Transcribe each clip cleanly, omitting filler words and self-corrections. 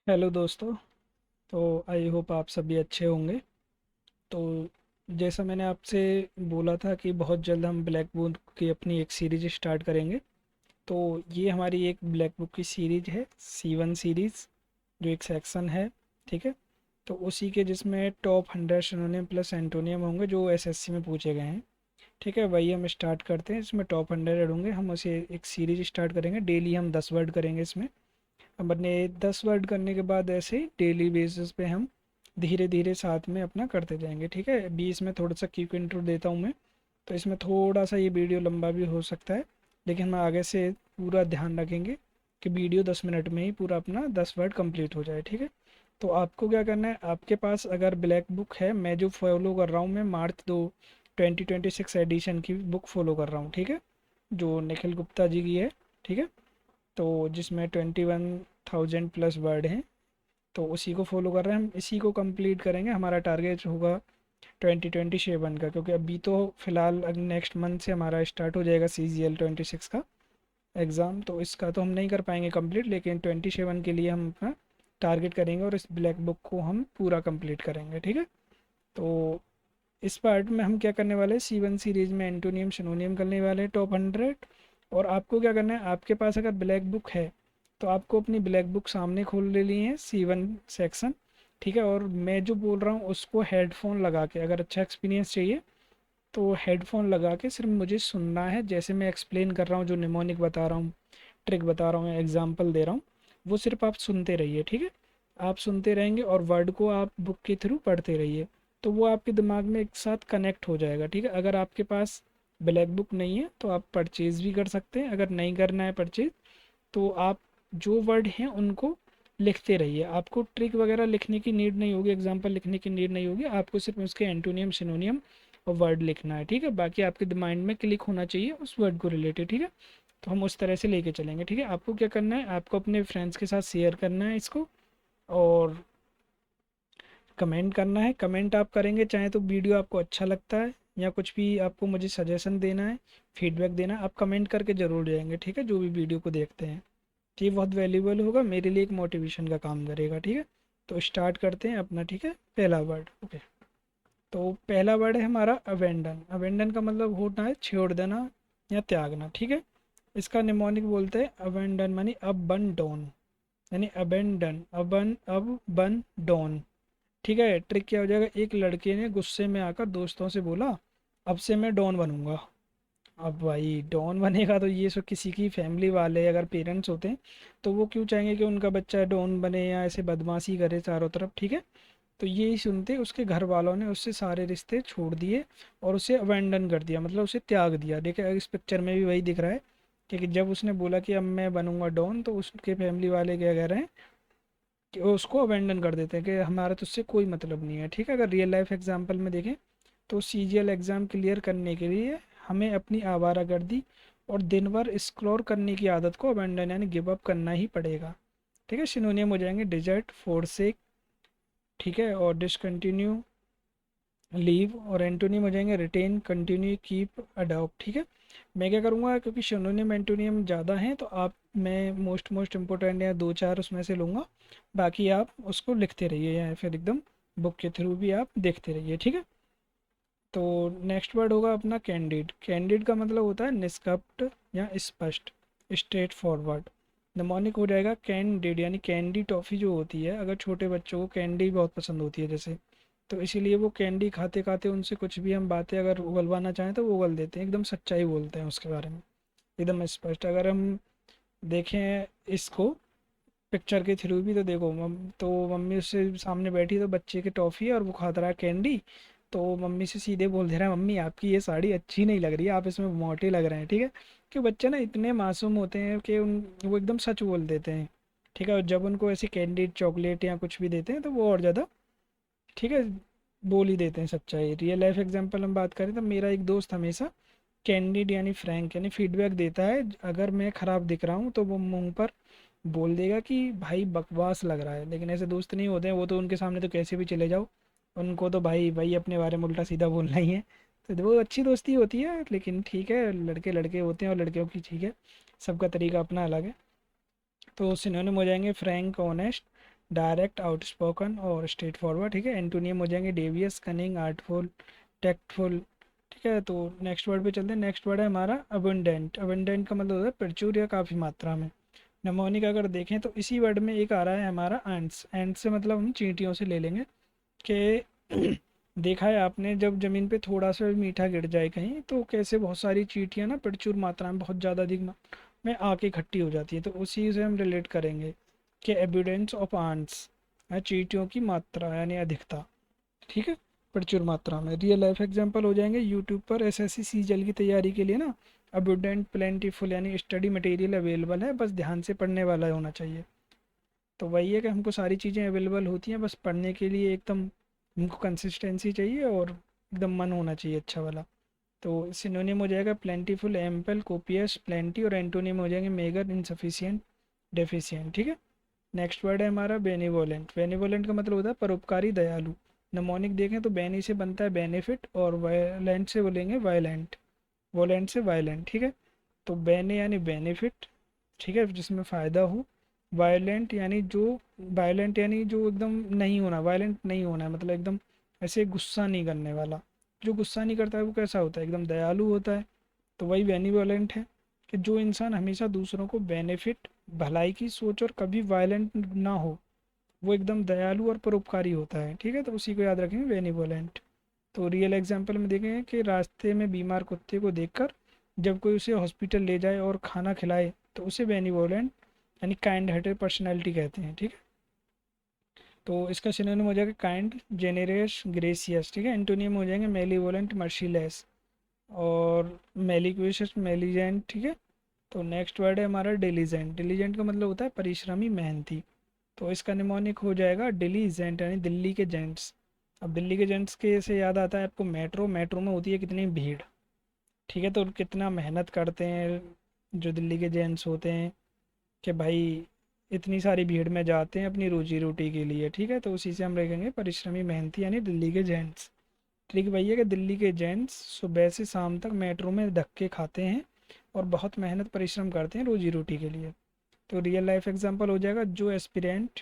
Hello दोस्तों। तो I hope आप सभी अच्छे होंगे। तो जैसा मैंने आपसे बोला था कि बहुत जल्द हम ब्लैक बुक की अपनी एक सीरीज स्टार्ट करेंगे। तो ये हमारी एक ब्लैक बुक की सीरीज है, C1 सीरीज़, जो एक सेक्शन है। ठीक है। तो उसी के जिसमें टॉप 100 सिनोनिम प्लस एंटोनियम होंगे जो एसएससी में पूछे गए हैं। ठीक है, वही हम स्टार्ट करते हैं। इसमें टॉप 100 होंगे, हम उसे एक सीरीज स्टार्ट करेंगे। डेली हम 10 वर्ड करेंगे इसमें। अपने 10 वर्ड करने के बाद ऐसे ही डेली बेसिस पे हम धीरे धीरे साथ में अपना करते जाएंगे। ठीक है, बीच में थोड़ा सा क्विक इंट्रो देता हूँ मैं। तो इसमें थोड़ा सा ये वीडियो लंबा भी हो सकता है, लेकिन हम आगे से पूरा ध्यान रखेंगे कि वीडियो 10 मिनट में ही पूरा अपना 10 वर्ड कंप्लीट हो जाए। ठीक है। तो आपको क्या करना है, आपके पास अगर ब्लैक बुक है, मैं जो फॉलो कर रहा हूँ, मैं मार्च 2026 एडिशन की बुक फॉलो कर रहा हूँ। ठीक है, जो निखिल गुप्ता जी की है। ठीक है। तो जिसमें 21,000 प्लस वर्ड हैं, तो उसी को फॉलो कर रहे हैं हम, इसी को कंप्लीट करेंगे। हमारा टारगेट होगा 2027 का, क्योंकि अभी तो फ़िलहाल नेक्स्ट मंथ से हमारा स्टार्ट हो जाएगा CGL 26 का एग्ज़ाम। तो इसका तो हम नहीं कर पाएंगे कंप्लीट, लेकिन 27 के लिए हम अपना टारगेट करेंगे और इस ब्लैक बुक को हम पूरा कंप्लीट करेंगे। ठीक है। तो इस पार्ट में हम क्या करने वाले हैं, C1 सीरीज में एंटोनियम सिनोनियम करने वाले हैं टॉप 100। और आपको क्या करना है, आपके पास अगर ब्लैक बुक है तो आपको अपनी ब्लैक बुक सामने खोल ले ली है, C1 सेक्शन। ठीक है। और मैं जो बोल रहा हूँ उसको हेडफोन लगा के, अगर अच्छा एक्सपीरियंस चाहिए तो हेडफोन लगा के सिर्फ मुझे सुनना है। जैसे मैं एक्सप्लेन कर रहा हूँ, जो निमोनिक बता रहा हूँ, ट्रिक बता रहा हूँ या एग्जाम्पल दे रहा हूँ, वो सिर्फ आप सुनते रहिए। ठीक है। आप सुनते रहेंगे और वर्ड को आप बुक के थ्रू पढ़ते रहिए, तो वो आपके दिमाग में एक साथ कनेक्ट हो जाएगा। ठीक है। अगर आपके पास ब्लैक बुक नहीं है तो आप परचेज़ भी कर सकते हैं। अगर नहीं करना है परचेज़, तो आप जो वर्ड हैं उनको लिखते रहिए। आपको ट्रिक वगैरह लिखने की नीड नहीं होगी, एग्जाम्पल लिखने की नीड नहीं होगी। आपको सिर्फ उसके एंटोनियम सिनोनियम और वर्ड लिखना है। ठीक है। बाकी आपके माइंड में क्लिक होना चाहिए उस वर्ड को रिलेटेड। ठीक है। तो हम उस तरह से लेके चलेंगे। ठीक है। आपको क्या करना है, आपको अपने फ्रेंड्स के साथ शेयर करना है इसको, और कमेंट करना है। कमेंट आप करेंगे चाहे तो वीडियो आपको अच्छा लगता है, या कुछ भी आपको मुझे सजेशन देना है, फीडबैक देना है, आप कमेंट करके ज़रूर जाएंगे। ठीक है, जो भी वीडियो को देखते हैं। तो ये बहुत वैल्यूबल होगा, मेरे लिए एक मोटिवेशन का काम करेगा। ठीक है। तो स्टार्ट करते हैं अपना। ठीक है, पहला वर्ड। ओके। तो पहला वर्ड है हमारा अवेंडन। अवेंडन का मतलब होता है छोड़ देना या त्यागना। ठीक है। इसका निमोनिक बोलते हैं अवेंडन, मानी अब बन डॉन, यानी अबेंडन, अब बन डॉन। ठीक है। ट्रिक क्या हो जाएगा, एक लड़के ने गुस्से में आकर दोस्तों से बोला, अब से मैं डॉन बनूंगा। अब भाई डॉन बनेगा तो ये सो किसी की फैमिली वाले अगर पेरेंट्स होते हैं तो वो क्यों चाहेंगे कि उनका बच्चा डॉन बने या ऐसे बदमाशी करे चारों तरफ। ठीक है। तो यही सुनते उसके घर वालों ने उससे सारे रिश्ते छोड़ दिए और उसे अबेंडन कर दिया, मतलब उसे त्याग दिया। देखिए इस पिक्चर में भी वही दिख रहा है कि जब उसने बोला कि अब मैं बनूंगा डॉन, तो उसके फैमिली वाले क्या कह रहे हैं कि वो उसको अबेंडन कर देते हैं कि हमारा तो उससे कोई मतलब नहीं है। ठीक है। अगर रियल लाइफ एग्जाम्पल में देखें तो CGL एग्ज़ाम क्लियर करने के लिए हमें अपनी आवारागर्दी और दिन भर स्क्रॉल करने की आदत को अबेंडन यानी गिव अप करना ही पड़ेगा। ठीक है। सिनोनियम हो जाएंगे डिजर्ट, फोरसेक, ठीक है, और डिसकंटिन्यू, लीव, और एंटोनियम हो जाएंगे रिटेन, कंटिन्यू, कीप, अडॉप्ट। ठीक है। मैं क्या करूँगा, क्योंकि सिनोनियम एंटोनियम ज़्यादा हैं तो आप, मैं मोस्ट इम्पोर्टेंट या दो चार उसमें से लूँगा, बाकी आप उसको लिखते रहिए या फिर एकदम बुक के थ्रू भी आप देखते रहिए। ठीक है। तो नेक्स्ट वर्ड होगा अपना कैंडिड। कैंडिड का मतलब होता है निष्कपट या स्पष्ट, स्ट्रेट फॉरवर्ड। निमोनिक हो जाएगा कैंडिड, यानी कैंडी टॉफ़ी जो होती है, अगर छोटे बच्चों को कैंडी बहुत पसंद होती है जैसे, तो इसीलिए वो कैंडी खाते खाते उनसे कुछ भी हम बातें अगर उगलवाना चाहें तो वो उगल देते हैं, एकदम सच्चाई बोलते हैं उसके बारे में, एकदम स्पष्ट। अगर हम देखें इसको पिक्चर के थ्रू भी, तो देखो तो मम्मी उससे सामने बैठी तो बच्चे की टॉफ़ी है और वो खाता रहा कैंडी, तो मम्मी से सीधे बोल दे रहा है, मम्मी आपकी ये साड़ी अच्छी नहीं लग रही है, आप इसमें मोटे लग रहे हैं। ठीक है। कि बच्चे ना इतने मासूम होते हैं कि वो एकदम सच बोल देते हैं। ठीक है। और जब उनको ऐसी कैंडी चॉकलेट या कुछ भी देते हैं तो वो और ज़्यादा, ठीक है, बोल ही देते हैं सच्चाई। रियल लाइफ एग्जांपल हम बात करें तो मेरा एक दोस्त हमेशा कैंडिड यानी फ्रैंक यानी फीडबैक देता है। अगर मैं ख़राब दिख रहा हूँ तो वो मुंह पर बोल देगा कि भाई बकवास लग रहा है। लेकिन ऐसे दोस्त नहीं होते हैं, वो तो उनके सामने तो कैसे भी चले जाओ, उनको तो भाई भाई अपने बारे में उल्टा सीधा बोलना ही है। तो वो अच्छी दोस्ती होती है, लेकिन ठीक है, लड़के लड़के होते हैं और लड़कियों की, ठीक है, सबका तरीका अपना अलग है। तो सिनोनिम हो जाएंगे फ्रैंक, ऑनेस्ट, डायरेक्ट, आउटस्पोकन और स्ट्रेट फॉरवर्ड, ठीक है। एंटोनियम हो जाएंगे डेवियस, कनिंग, आर्टफुल, टैक्टफुल, ठीक है। तो नेक्स्ट वर्ड पे चलते हैं। नेक्स्ट वर्ड है हमारा अबंडेंट। अबंडेंट का मतलब होता है प्रचुर या काफ़ी मात्रा में। नमोनिक अगर देखें तो इसी वर्ड में एक आ रहा है हमारा एंट्स। एंट्स से मतलब हम चींटियों से ले लेंगे कि देखा है आपने जब ज़मीन पे थोड़ा सा भी मीठा गिर जाए कहीं तो कैसे बहुत सारी चींटियाँ ना प्रचुर मात्रा में बहुत ज़्यादा अधिक में आके इकट्ठी हो जाती है। तो उसी से हम रिलेट करेंगे कि एबिडेंस ऑफ आंट्स है चींटियों की मात्रा यानी अधिकता, ठीक है, प्रचुर मात्रा में। रियल लाइफ एग्जांपल हो जाएंगे यूट्यूब पर एसएससी सीजीएल की तैयारी के लिए ना, अबुडेंट प्लेंटीफुल यानी स्टडी मटेरियल अवेलेबल है, बस ध्यान से पढ़ने वाला होना चाहिए। तो वही है कि हमको सारी चीज़ें अवेलेबल होती हैं, बस पढ़ने के लिए एकदम हमको कंसिस्टेंसी चाहिए और एकदम मन होना चाहिए अच्छा वाला। तो सिनोनिम हो जाएगा प्लेंटीफुल, एम्पल, कोपियस, प्लेंटी, और एंटोनिम हो जाएंगे मेगर, इनसफिशिएंट, डेफिशिएंट, ठीक है। नेक्स्ट वर्ड है हमारा बेनिवोलेंट। बेनिवोलेंट का मतलब होता है परोपकारी, दयालु। नमोनिक देखें तो बेनी से बनता है बेनिफिट और वायलेंट से बोलेंगे वायलेंट, वोलेंट से वायलेंट, ठीक है। तो बेने यानी बेनिफिट, ठीक है, जिसमें फ़ायदा हो। वायलेंट यानी जो, वायलेंट यानी जो एकदम नहीं होना, वायलेंट नहीं होना है मतलब एकदम ऐसे गुस्सा नहीं करने वाला। जो गुस्सा नहीं करता है वो कैसा होता है, एकदम दयालु होता है। तो वही बेनिवोलेंट है कि जो इंसान हमेशा दूसरों को बेनिफिट, भलाई की सोच और कभी वायलेंट ना हो, वो एकदम दयालु और परोपकारी होता है, ठीक है। तो उसी को याद रखेंगे बेनिवोलेंट। तो रियल एग्जांपल में देखेंगे कि रास्ते में बीमार कुत्ते को देखकर जब कोई उसे हॉस्पिटल ले जाए और खाना खिलाए तो उसे बेनिवोलेंट यानी काइंड हार्टेड पर्सनैलिटी कहते हैं, ठीक है। तो इसका सिनोनिम हो जाएगा काइंड, जेनरस, ग्रेसियस, ठीक है। एंटोनियम हो जाएंगे मेलीवोलेंट, मर्सीलेस, और मेलिक्वियस, मेलिजेंट, ठीक है। तो नेक्स्ट वर्ड है हमारा डिलीजेंट। डिलीजेंट का मतलब होता है परिश्रमी, मेहनती। तो इसका निमोनिक हो जाएगा डिलीजेंट यानी दिल्ली के जेंट्स। अब दिल्ली के जेंट्स के से याद आता है आपको मेट्रो। मेट्रो में होती है कितनी भीड़, ठीक है। तो कितना मेहनत करते हैं जो दिल्ली के जेंट्स होते हैं कि भाई इतनी सारी भीड़ में जाते हैं अपनी रोजी रोटी के लिए, ठीक है। तो उसी से हम रखेंगे परिश्रमी, मेहनती यानी दिल्ली के जेंट्स। ठीक भैया कि दिल्ली के जेंट्स सुबह से शाम तक मेट्रो में धक्के खाते हैं और बहुत मेहनत परिश्रम करते हैं रोजी रोटी के लिए। तो रियल लाइफ एग्जांपल हो जाएगा जो एस्पिरेंट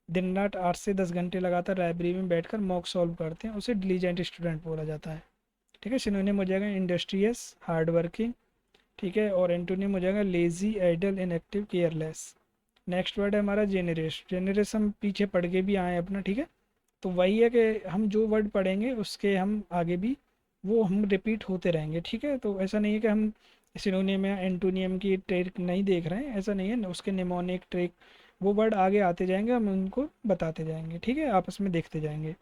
दिन रात 8 से 10 घंटे लगातार लाइब्रेरी में बैठकर मॉक सॉल्व करते हैं उसे डिलीजेंट स्टूडेंट बोला जाता है, ठीक है। सिनोनिम हो जाएगा इंडस्ट्रियस, हार्ड वर्किंग, ठीक है। और एंटोनिम हो जाएगा lazy, idle, inactive, careless. Next word है हमारा जेनरेस। जेनरेस हम पीछे पढ़ के भी आए अपना, ठीक है। तो वही है कि हम जो वर्ड पढ़ेंगे उसके हम आगे भी वो हम रिपीट होते रहेंगे, ठीक है। तो ऐसा नहीं है कि हम सिनोनियम या एंटोनियम की ट्रिक नहीं देख रहे हैं, ऐसा नहीं है। उसके निमोनिक ट्रिक वो वर्ड आगे आते जाएंगे, हम उनको बताते जाएंगे, ठीक है, आपस में देखते जाएंगे।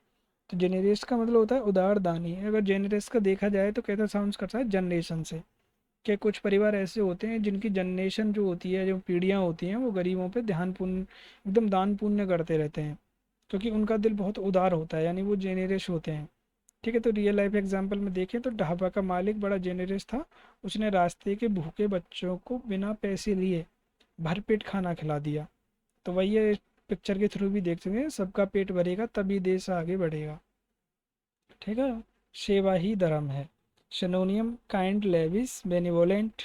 तो जेनरेस का मतलब होता है उदार दानी। अगर जेनरेस का देखा जाए तो कैसा साउंड करता है जनरेशन से, कि कुछ परिवार ऐसे होते हैं जिनकी जनरेशन जो होती है, जो पीढ़ियाँ होती हैं, वो गरीबों पे ध्यान पुण्य एकदम दान पुण्य करते रहते हैं क्योंकि उनका दिल बहुत उदार होता है, यानी वो जेनरस होते हैं, ठीक है। तो रियल लाइफ एग्जांपल में देखें तो ढाबा का मालिक बड़ा जेनरस था। उसने रास्ते के भूखे बच्चों को बिना पैसे लिए भरपेट खाना खिला दिया। तो वही है, पिक्चर के थ्रू भी देख सकते हैं, सबका पेट भरेगा तभी देश आगे बढ़ेगा, ठीक है। सेवा ही धर्म है। सिनोनियम काइंड, लेविस, बेनिवोलेंट,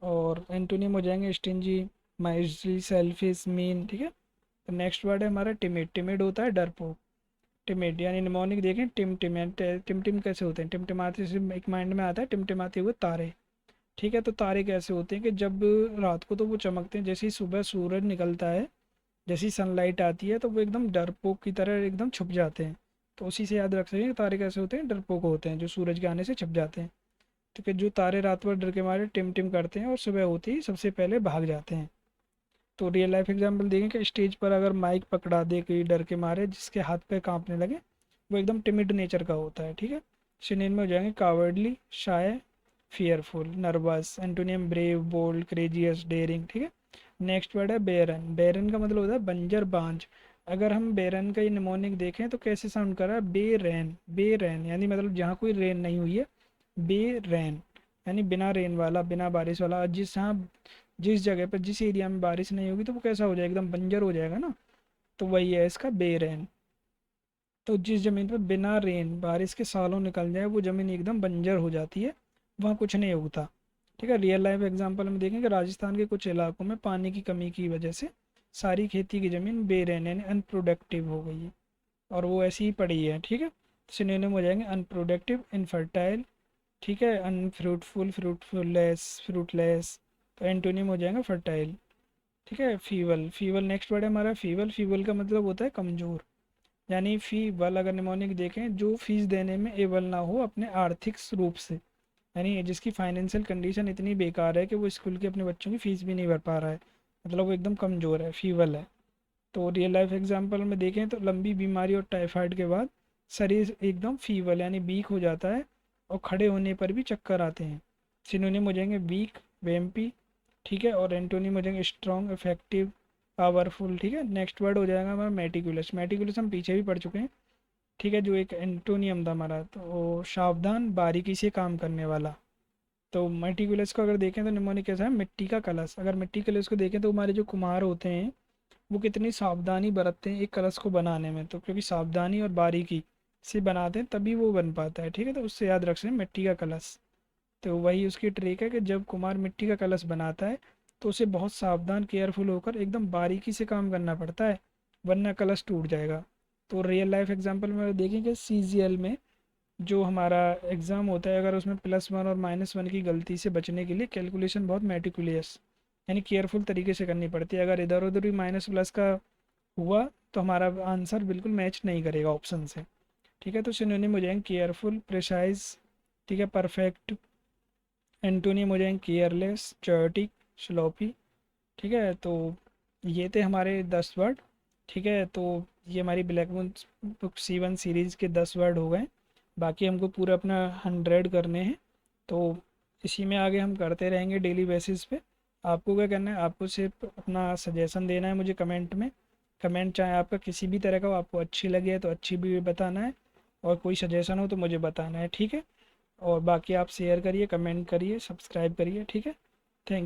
और एंटोनियम हो जाएंगे स्टिंजी, माइजली, सेल्फिश, मीन, ठीक है। तो नेक्स्ट वर्ड है हमारा टिमिड। टिमिड होता है डरपोक। टिमिड यानी निमोनिक देखें टिम टिम, टिम टिम कैसे होते हैं, टिमटिमाते से एक माइंड में आता है टिमटिमाते हुए तारे, ठीक है। तो तारे कैसे होते हैं कि जब रात को तो वो चमकते हैं, जैसे ही सुबह सूरज निकलता है, जैसी सनलाइट आती है तो वो एकदम डरपोक की तरह एकदम छुप जाते हैं। तो उसी से याद रख सकते हैं तारे कैसे होते हैं, डरपोक होते हैं जो सूरज के आने से छुप जाते हैं। तो कि जो तारे रात भर डर के मारे टिम टिम करते हैं और सुबह होते ही सबसे पहले भाग जाते हैं। तो रियल लाइफ एग्जांपल देखें कि स्टेज पर अगर माइक पकड़ा दे कोई डर के मारे जिसके हाथ पे कांपने लगे, वो एकदम टिमिड नेचर का होता है, ठीक है। सिनोनिम में हो जाएंगे cowardly, shy, fearful, nervous. Antonym brave, bold, courageous, daring, ठीक है। नेक्स्ट वर्ड है बेरन। बेरन का मतलब होता है बंजर, बांझ। अगर हम बेरन का ये निमोनिक देखें तो कैसे साउंड कर रहा है, बेरैन। बेरैन यानी मतलब जहाँ कोई रेन नहीं हुई है, बेरैन यानी बिना रेन वाला, बिना बारिश वाला। जिस जगह पर जिस एरिया में बारिश नहीं होगी तो वो कैसा हो जाएगा, एकदम बंजर हो जाएगा ना। तो वही है इसका बेरैन। तो जिस ज़मीन पर बिना रेन बारिश के सालों निकल जाए वो ज़मीन एकदम बंजर हो जाती है, वहाँ कुछ नहीं उगता, ठीक है। रियल लाइफ एग्जांपल में देखें कि राजस्थान के कुछ इलाकों में पानी की कमी की वजह से सारी खेती की ज़मीन बेरहन यानी अनप्रोडक्टिव हो गई है और वो ऐसी ही पड़ी है। ठीक है, सिनोनिम हो जाएंगे अनप्रोडक्टिव, इनफर्टाइल, ठीक है, अनफ्रूटफुल, फ्रूटफुललेस, फ्रूटलेस। तो एंटोनिम हो जाएगा फर्टाइल। ठीक है, फीवल, फीवल नेक्स्ट वर्ड है हमारा फीवल। फीवल का मतलब होता है कमज़ोर, यानी फीवल अगर निमोनिक देखें जो फीस देने में एबल ना हो अपने आर्थिक रूप से, यानी जिसकी फाइनेंशियल कंडीशन इतनी बेकार है कि वो स्कूल के अपने बच्चों की फ़ीस भी नहीं भर पा रहा है, मतलब वो एकदम कमज़ोर है, फीवल है। तो रियल लाइफ एग्जांपल में देखें तो लंबी बीमारी और टाइफाइड के बाद शरीर एकदम फीवल यानी वीक हो जाता है और खड़े होने पर भी चक्कर आते हैं। सिनोनिम हो जाएंगे वीक, वेम्पी, ठीक है, और एंटोनिम हो जाएंगे स्ट्रॉन्ग, इफेक्टिव, पावरफुल। ठीक है, नेक्स्ट वर्ड हो जाएगा हमारा मेटिकुलस। मेटिकुलस हम पीछे भी पढ़ चुके हैं। ठीक है, जो एक एंटोनियम था हमारा, तो सावधान, बारीकी से काम करने वाला। तो मेटिकुलस को अगर देखें तो निमोनिक कैसा है, मिट्टी का कलश। अगर मिट्टी कलश को देखें तो हमारे जो कुम्हार होते हैं वो कितनी सावधानी बरतते हैं एक कलश को बनाने में, तो क्योंकि सावधानी और बारीकी से बनाते हैं तभी वो बन पाता है। ठीक है, तो उससे याद रख सकते हैं मिट्टी का कलश। तो वही उसकी ट्रिक है कि जब कुम्हार मिट्टी का कलश बनाता है तो उसे बहुत सावधान, केयरफुल होकर एकदम बारीकी से काम करना पड़ता है, वरना कलश टूट जाएगा। तो रियल लाइफ एग्जांपल में देखेंगे सीजीएल में जो हमारा एग्ज़ाम होता है, अगर उसमें +1 और -1 की गलती से बचने के लिए कैलकुलेशन बहुत मेटिकुलियस यानी केयरफुल तरीके से करनी पड़ती है। अगर इधर उधर भी माइनस प्लस का हुआ तो हमारा आंसर बिल्कुल मैच नहीं करेगा ऑप्शन से। ठीक है, तो सिनोनिम हो जाएंगे केयरफुल, प्रिसाइज, ठीक है, परफेक्ट। एंटोनिम हो जाएंगे केयरलेस, चर्टिक, स्लोपी। ठीक है, तो ये थे हमारे 10 वर्ड। ठीक है, तो ये हमारी ब्लैक बुक C1 सीरीज़ के 10 वर्ड हो गए। बाकी हमको पूरा अपना 100 करने हैं, तो इसी में आगे हम करते रहेंगे डेली बेसिस पे। आपको क्या करना है, आपको सिर्फ अपना सजेशन देना है मुझे कमेंट में। कमेंट चाहे आपका किसी भी तरह का हो, आपको अच्छी लगे तो अच्छी भी बताना है, और कोई सजेशन हो तो मुझे बताना है। ठीक है, और बाकी आप शेयर करिए, कमेंट करिए, सब्सक्राइब करिए। ठीक है, थैंक यू।